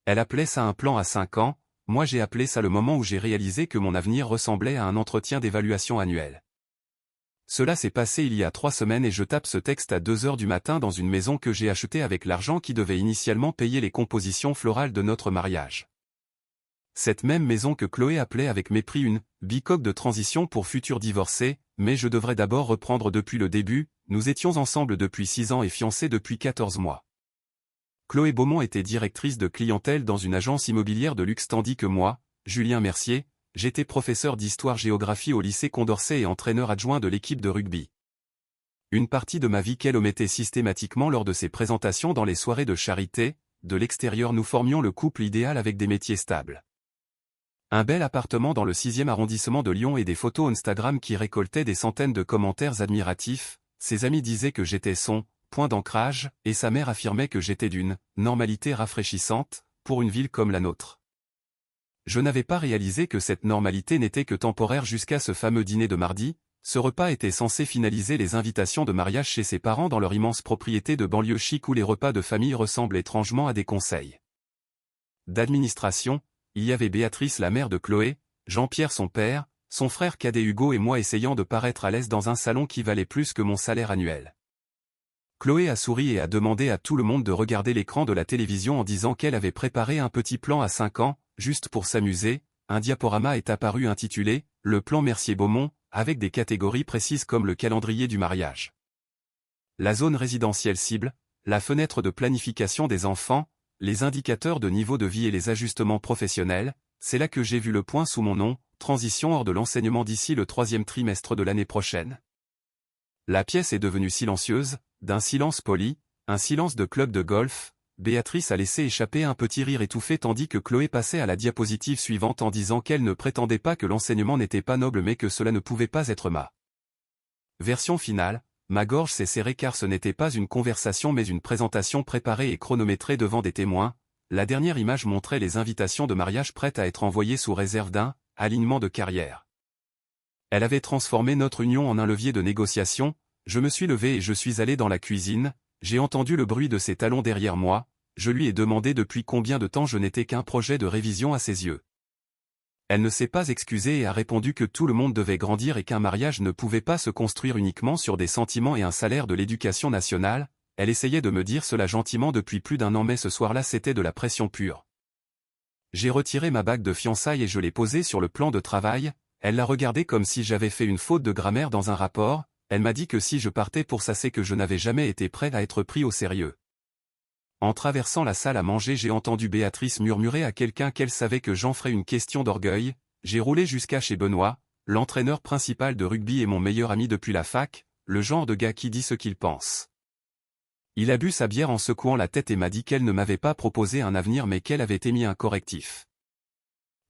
Elle appelait ça un plan à 5 ans, moi j'ai appelé ça le moment où j'ai réalisé que mon avenir ressemblait à un entretien d'évaluation annuel. Cela s'est passé il y a 3 semaines et je tape ce texte à 2 heures du matin dans une maison que j'ai achetée avec l'argent qui devait initialement payer les compositions florales de notre mariage. Cette même maison que Chloé appelait avec mépris une « bicoque de transition pour futurs divorcés », mais je devrais d'abord reprendre depuis le début, nous étions ensemble depuis 6 ans et fiancés depuis 14 mois. Chloé Beaumont était directrice de clientèle dans une agence immobilière de luxe tandis que moi, Julien Mercier, j'étais professeur d'histoire-géographie au lycée Condorcet et entraîneur adjoint de l'équipe de rugby. Une partie de ma vie qu'elle omettait systématiquement lors de ses présentations dans les soirées de charité, de l'extérieur nous formions le couple idéal avec des métiers stables. Un bel appartement dans le 6e arrondissement de Lyon et des photos Instagram qui récoltaient des centaines de commentaires admiratifs, ses amis disaient que j'étais son point d'ancrage, et sa mère affirmait que j'étais d'une normalité rafraîchissante, pour une ville comme la nôtre. Je n'avais pas réalisé que cette normalité n'était que temporaire jusqu'à ce fameux dîner de mardi. Ce repas était censé finaliser les invitations de mariage chez ses parents dans leur immense propriété de banlieue chic où les repas de famille ressemblent étrangement à des conseils d'administration. Il y avait Béatrice la mère de Chloé, Jean-Pierre son père, son frère cadet Hugo et moi essayant de paraître à l'aise dans un salon qui valait plus que mon salaire annuel. Chloé a souri et a demandé à tout le monde de regarder l'écran de la télévision en disant qu'elle avait préparé un petit plan à 5 ans, juste pour s'amuser. Un diaporama est apparu intitulé « Le plan Mercier-Beaumont », avec des catégories précises comme le calendrier du mariage, la zone résidentielle cible, la fenêtre de planification des enfants, les indicateurs de niveau de vie et les ajustements professionnels. C'est là que j'ai vu le point sous mon nom, transition hors de l'enseignement d'ici le 3e trimestre de l'année prochaine. La pièce est devenue silencieuse, d'un silence poli, un silence de club de golf. Béatrice a laissé échapper un petit rire étouffé tandis que Chloé passait à la diapositive suivante en disant qu'elle ne prétendait pas que l'enseignement n'était pas noble mais que cela ne pouvait pas être ma version finale. Ma gorge s'est serrée car ce n'était pas une conversation mais une présentation préparée et chronométrée devant des témoins. La dernière image montrait les invitations de mariage prêtes à être envoyées sous réserve d'un alignement de carrière. Elle avait transformé notre union en un levier de négociation. Je me suis levé et je suis allé dans la cuisine. J'ai entendu le bruit de ses talons derrière moi. Je lui ai demandé depuis combien de temps je n'étais qu'un projet de révision à ses yeux. Elle ne s'est pas excusée et a répondu que tout le monde devait grandir et qu'un mariage ne pouvait pas se construire uniquement sur des sentiments et un salaire de l'éducation nationale. Elle essayait de me dire cela gentiment depuis plus d'1 an mais ce soir-là c'était de la pression pure. J'ai retiré ma bague de fiançailles et je l'ai posée sur le plan de travail. Elle l'a regardée comme si j'avais fait une faute de grammaire dans un rapport. Elle m'a dit que si je partais pour ça c'est que je n'avais jamais été prêt à être pris au sérieux. En traversant la salle à manger j'ai entendu Béatrice murmurer à quelqu'un qu'elle savait que j'en ferais une question d'orgueil. J'ai roulé jusqu'à chez Benoît, l'entraîneur principal de rugby et mon meilleur ami depuis la fac, le genre de gars qui dit ce qu'il pense. Il a bu sa bière en secouant la tête et m'a dit qu'elle ne m'avait pas proposé un avenir mais qu'elle avait émis un correctif.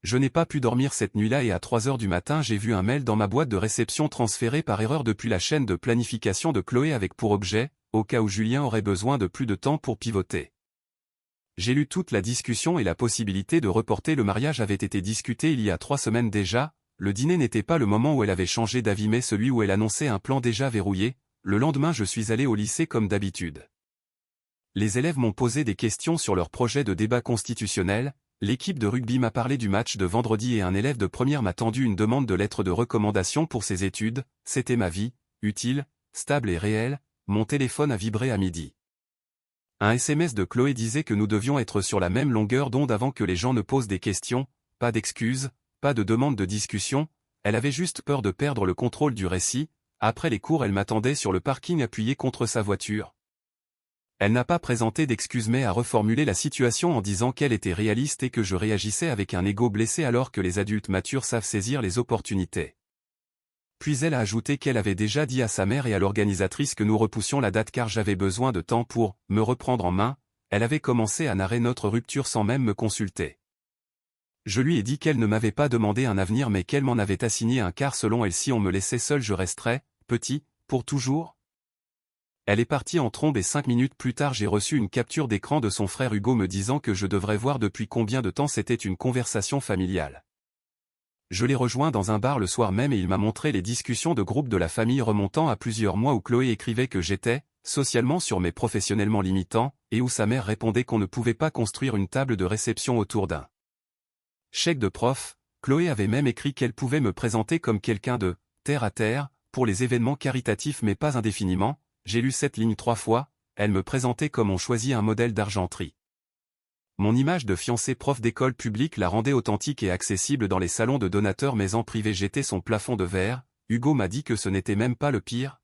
Je n'ai pas pu dormir cette nuit-là et à 3 heures du matin j'ai vu un mail dans ma boîte de réception transféré par erreur depuis la chaîne de planification de Chloé avec pour objet, au cas où Julien aurait besoin de plus de temps pour pivoter. J'ai lu toute la discussion et la possibilité de reporter le mariage avait été discutée il y a 3 semaines déjà. Le dîner n'était pas le moment où elle avait changé d'avis mais celui où elle annonçait un plan déjà verrouillé. Le lendemain je suis allé au lycée comme d'habitude. Les élèves m'ont posé des questions sur leur projet de débat constitutionnel. L'équipe de rugby m'a parlé du match de vendredi et un élève de première m'a tendu une demande de lettre de recommandation pour ses études. C'était ma vie, utile, stable et réelle. Mon téléphone a vibré à midi. Un SMS de Chloé disait que nous devions être sur la même longueur d'onde avant que les gens ne posent des questions, pas d'excuses, pas de demande de discussion. Elle avait juste peur de perdre le contrôle du récit. Après les cours elle m'attendait sur le parking appuyée contre sa voiture. Elle n'a pas présenté d'excuses mais a reformulé la situation en disant qu'elle était réaliste et que je réagissais avec un ego blessé alors que les adultes matures savent saisir les opportunités. Puis elle a ajouté qu'elle avait déjà dit à sa mère et à l'organisatrice que nous repoussions la date car j'avais besoin de temps pour me reprendre en main. Elle avait commencé à narrer notre rupture sans même me consulter. Je lui ai dit qu'elle ne m'avait pas demandé un avenir mais qu'elle m'en avait assigné un car selon elle si on me laissait seul je resterais, petit, pour toujours. Elle est partie en trombe et 5 minutes plus tard j'ai reçu une capture d'écran de son frère Hugo me disant que je devrais voir depuis combien de temps c'était une conversation familiale. Je l'ai rejoint dans un bar le soir même et il m'a montré les discussions de groupe de la famille remontant à plusieurs mois où Chloé écrivait que j'étais, socialement sûr mais professionnellement limitant, et où sa mère répondait qu'on ne pouvait pas construire une table de réception autour d'un chèque de prof. Chloé avait même écrit qu'elle pouvait me présenter comme quelqu'un de terre à terre, pour les événements caritatifs mais pas indéfiniment. J'ai lu cette ligne 3 fois, elle me présentait comme on choisit un modèle d'argenterie. Mon image de fiancé prof d'école publique la rendait authentique et accessible dans les salons de donateurs mais en privé j'étais son plafond de verre. Hugo m'a dit que ce n'était même pas le pire.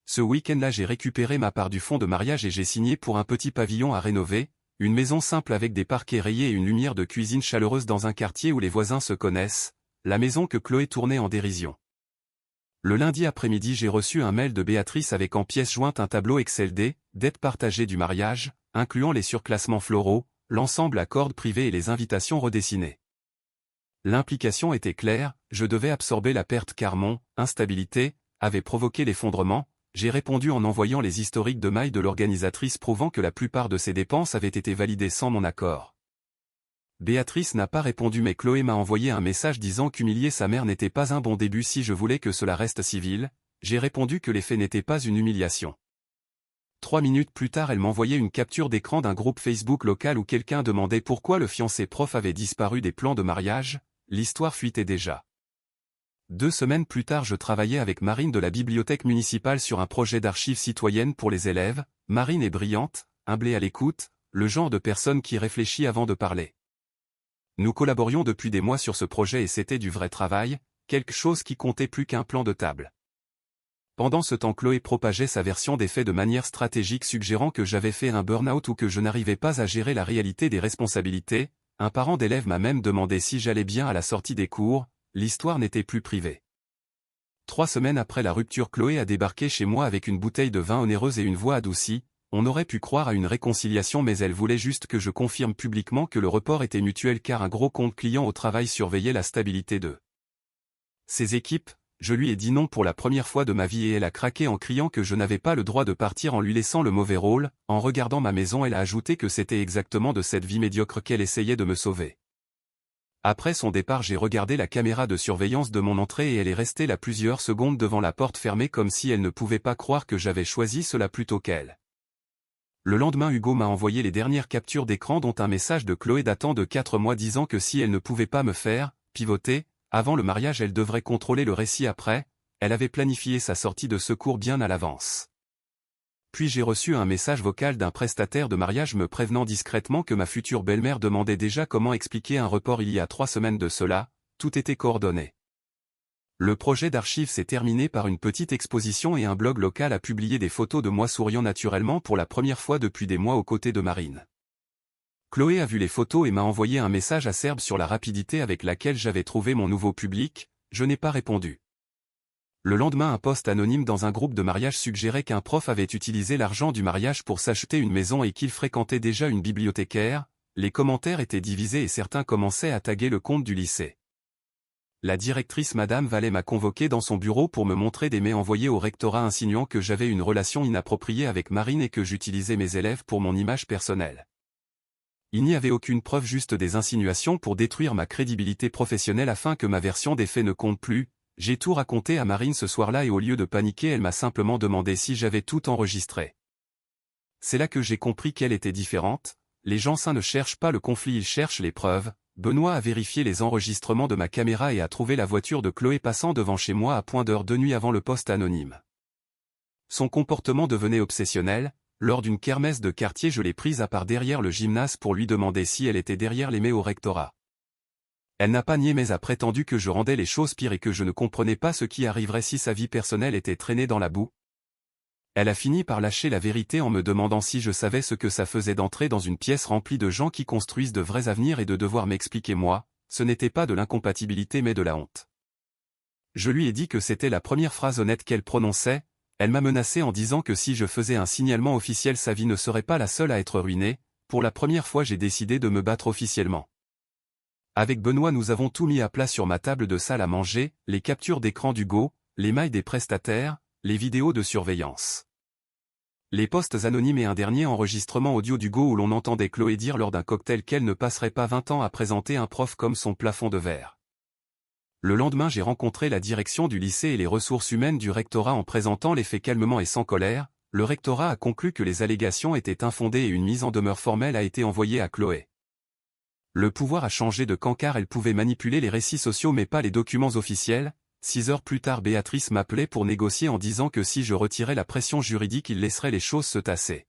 Ce week-end-là j'ai récupéré ma part du fonds de mariage et j'ai signé pour un petit pavillon à rénover, une maison simple avec des parquets rayés et une lumière de cuisine chaleureuse dans un quartier où les voisins se connaissent, la maison que Chloé tournait en dérision. Le lundi après-midi j'ai reçu un mail de Béatrice avec en pièce jointe un tableau Excel des dettes partagées du mariage, incluant les surclassements floraux, l'ensemble à cordes privées et les invitations redessinées. L'implication était claire, je devais absorber la perte car mon instabilité avait provoqué l'effondrement. J'ai répondu en envoyant les historiques de mail de l'organisatrice prouvant que la plupart de ces dépenses avaient été validées sans mon accord. Béatrice n'a pas répondu mais Chloé m'a envoyé un message disant qu'humilier sa mère n'était pas un bon début si je voulais que cela reste civil. J'ai répondu que les faits n'étaient pas une humiliation. 3 minutes plus tard elle m'envoyait une capture d'écran d'un groupe Facebook local où quelqu'un demandait pourquoi le fiancé prof avait disparu des plans de mariage, l'histoire fuitait déjà. 2 semaines plus tard je travaillais avec Marine de la bibliothèque municipale sur un projet d'archives citoyennes pour les élèves. Marine est brillante, humblée à l'écoute, le genre de personne qui réfléchit avant de parler. Nous collaborions depuis des mois sur ce projet et c'était du vrai travail, quelque chose qui comptait plus qu'un plan de table. Pendant ce temps Chloé propageait sa version des faits de manière stratégique suggérant que j'avais fait un burn-out ou que je n'arrivais pas à gérer la réalité des responsabilités. Un parent d'élève m'a même demandé si j'allais bien à la sortie des cours. L'histoire n'était plus privée. 3 semaines après la rupture Chloé a débarqué chez moi avec une bouteille de vin onéreuse et une voix adoucie. On aurait pu croire à une réconciliation mais elle voulait juste que je confirme publiquement que le report était mutuel car un gros compte client au travail surveillait la stabilité de ses équipes. Je lui ai dit non pour la première fois de ma vie et elle a craqué en criant que je n'avais pas le droit de partir en lui laissant le mauvais rôle. En regardant ma maison elle a ajouté que c'était exactement de cette vie médiocre qu'elle essayait de me sauver. Après son départ j'ai regardé la caméra de surveillance de mon entrée et elle est restée là plusieurs secondes devant la porte fermée comme si elle ne pouvait pas croire que j'avais choisi cela plutôt qu'elle. Le lendemain Hugo m'a envoyé les dernières captures d'écran dont un message de Chloé datant de 4 mois disant que si elle ne pouvait pas me faire pivoter avant le mariage elle devrait contrôler le récit après. Elle avait planifié sa sortie de secours bien à l'avance. Puis j'ai reçu un message vocal d'un prestataire de mariage me prévenant discrètement que ma future belle-mère demandait déjà comment expliquer un report il y a 3 semaines de cela. Tout était coordonné. Le projet d'archives s'est terminé par une petite exposition et un blog local a publié des photos de moi souriant naturellement pour la première fois depuis des mois aux côtés de Marine. Chloé a vu les photos et m'a envoyé un message acerbe sur la rapidité avec laquelle j'avais trouvé mon nouveau public. Je n'ai pas répondu. Le lendemain un post anonyme dans un groupe de mariage suggérait qu'un prof avait utilisé l'argent du mariage pour s'acheter une maison et qu'il fréquentait déjà une bibliothécaire. Les commentaires étaient divisés et certains commençaient à taguer le compte du lycée. La directrice Madame Vallée m'a convoqué dans son bureau pour me montrer des mails envoyés au rectorat insinuant que j'avais une relation inappropriée avec Marine et que j'utilisais mes élèves pour mon image personnelle. Il n'y avait aucune preuve, juste des insinuations pour détruire ma crédibilité professionnelle afin que ma version des faits ne compte plus. J'ai tout raconté à Marine ce soir-là et au lieu de paniquer elle m'a simplement demandé si j'avais tout enregistré. C'est là que j'ai compris qu'elle était différente. Les gens sains ne cherchent pas le conflit, ils cherchent les preuves. Benoît a vérifié les enregistrements de ma caméra et a trouvé la voiture de Chloé passant devant chez moi à point d'heure de nuit avant le poste anonyme. Son comportement devenait obsessionnel. Lors d'une kermesse de quartier je l'ai prise à part derrière le gymnase pour lui demander si elle était derrière les mails au rectorat. Elle n'a pas nié mais a prétendu que je rendais les choses pires et que je ne comprenais pas ce qui arriverait si sa vie personnelle était traînée dans la boue. Elle a fini par lâcher la vérité en me demandant si je savais ce que ça faisait d'entrer dans une pièce remplie de gens qui construisent de vrais avenirs et de devoir m'expliquer moi. Ce n'était pas de l'incompatibilité mais de la honte. Je lui ai dit que c'était la première phrase honnête qu'elle prononçait. Elle m'a menacé en disant que si je faisais un signalement officiel sa vie ne serait pas la seule à être ruinée. Pour la première fois j'ai décidé de me battre officiellement. Avec Benoît nous avons tout mis à plat sur ma table de salle à manger, les captures d'écran d'Hugo, les mails des prestataires, les vidéos de surveillance. Les posts anonymes et un dernier enregistrement audio d'Hugo où l'on entendait Chloé dire lors d'un cocktail qu'elle ne passerait pas 20 ans à présenter un prof comme son plafond de verre. Le lendemain j'ai rencontré la direction du lycée et les ressources humaines du rectorat en présentant les faits calmement et sans colère. Le rectorat a conclu que les allégations étaient infondées et une mise en demeure formelle a été envoyée à Chloé. Le pouvoir a changé de camp car elle pouvait manipuler les récits sociaux mais pas les documents officiels. 6 heures plus tard Béatrice m'appelait pour négocier en disant que si je retirais la pression juridique il laisserait les choses se tasser.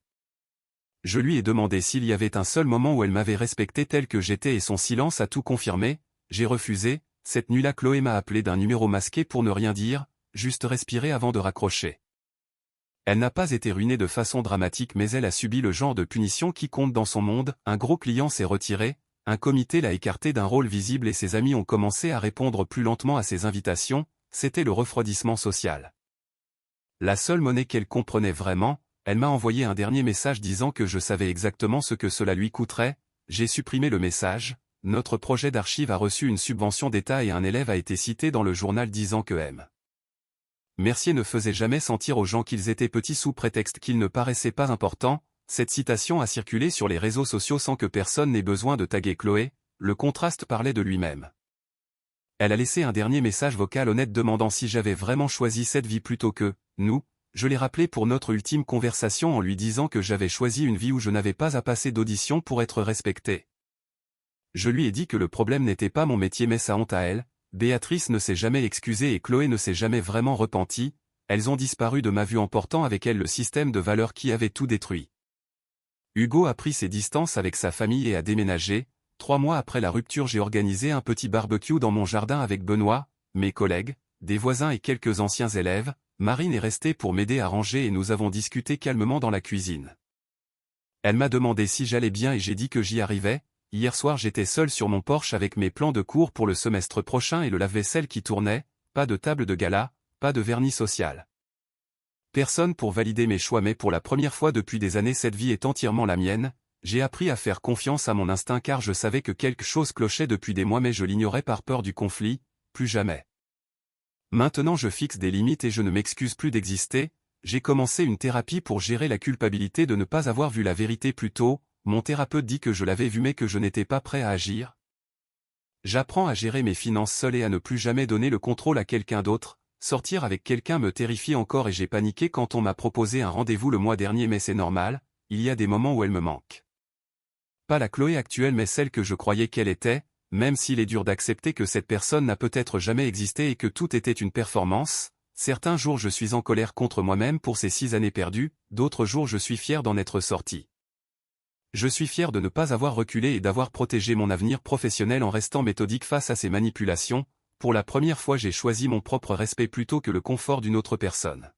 Je lui ai demandé s'il y avait un seul moment où elle m'avait respecté tel que j'étais et son silence a tout confirmé. J'ai refusé. Cette nuit-là Chloé m'a appelé d'un numéro masqué pour ne rien dire, juste respirer avant de raccrocher. Elle n'a pas été ruinée de façon dramatique mais elle a subi le genre de punition qui compte dans son monde. Un gros client s'est retiré, un comité l'a écarté d'un rôle visible et ses amis ont commencé à répondre plus lentement à ses invitations, c'était le refroidissement social. La seule monnaie qu'elle comprenait vraiment, elle m'a envoyé un dernier message disant que je savais exactement ce que cela lui coûterait. J'ai supprimé le message. Notre projet d'archive a reçu une subvention d'État et un élève a été cité dans le journal disant que M. Mercier ne faisait jamais sentir aux gens qu'ils étaient petits sous prétexte qu'ils ne paraissaient pas importants. Cette citation a circulé sur les réseaux sociaux sans que personne n'ait besoin de taguer Chloé, le contraste parlait de lui-même. Elle a laissé un dernier message vocal honnête demandant si j'avais vraiment choisi cette vie plutôt que nous. Je l'ai rappelé pour notre ultime conversation en lui disant que j'avais choisi une vie où je n'avais pas à passer d'audition pour être respecté. Je lui ai dit que le problème n'était pas mon métier mais sa honte à elle. Béatrice ne s'est jamais excusée et Chloé ne s'est jamais vraiment repentie. Elles ont disparu de ma vue emportant avec elles le système de valeurs qui avait tout détruit. Hugo a pris ses distances avec sa famille et a déménagé. 3 mois après la rupture j'ai organisé un petit barbecue dans mon jardin avec Benoît, mes collègues, des voisins et quelques anciens élèves. Marine est restée pour m'aider à ranger et nous avons discuté calmement dans la cuisine. Elle m'a demandé si j'allais bien et j'ai dit que j'y arrivais. Hier soir j'étais seul sur mon porche avec mes plans de cours pour le semestre prochain et le lave-vaisselle qui tournait, pas de table de gala, pas de vernis social. Personne pour valider mes choix mais pour la première fois depuis des années cette vie est entièrement la mienne. J'ai appris à faire confiance à mon instinct car je savais que quelque chose clochait depuis des mois mais je l'ignorais par peur du conflit, plus jamais. Maintenant je fixe des limites et je ne m'excuse plus d'exister. J'ai commencé une thérapie pour gérer la culpabilité de ne pas avoir vu la vérité plus tôt. Mon thérapeute dit que je l'avais vu mais que je n'étais pas prêt à agir. J'apprends à gérer mes finances seul et à ne plus jamais donner le contrôle à quelqu'un d'autre. Sortir avec quelqu'un me terrifie encore et j'ai paniqué quand on m'a proposé un rendez-vous le mois dernier mais c'est normal, il y a des moments où elle me manque. Pas la Chloé actuelle mais celle que je croyais qu'elle était, même s'il est dur d'accepter que cette personne n'a peut-être jamais existé et que tout était une performance. Certains jours je suis en colère contre moi-même pour ces 6 années perdues, d'autres jours je suis fier d'en être sorti. Je suis fier de ne pas avoir reculé et d'avoir protégé mon avenir professionnel en restant méthodique face à ces manipulations. Pour la première fois j'ai choisi mon propre respect plutôt que le confort d'une autre personne.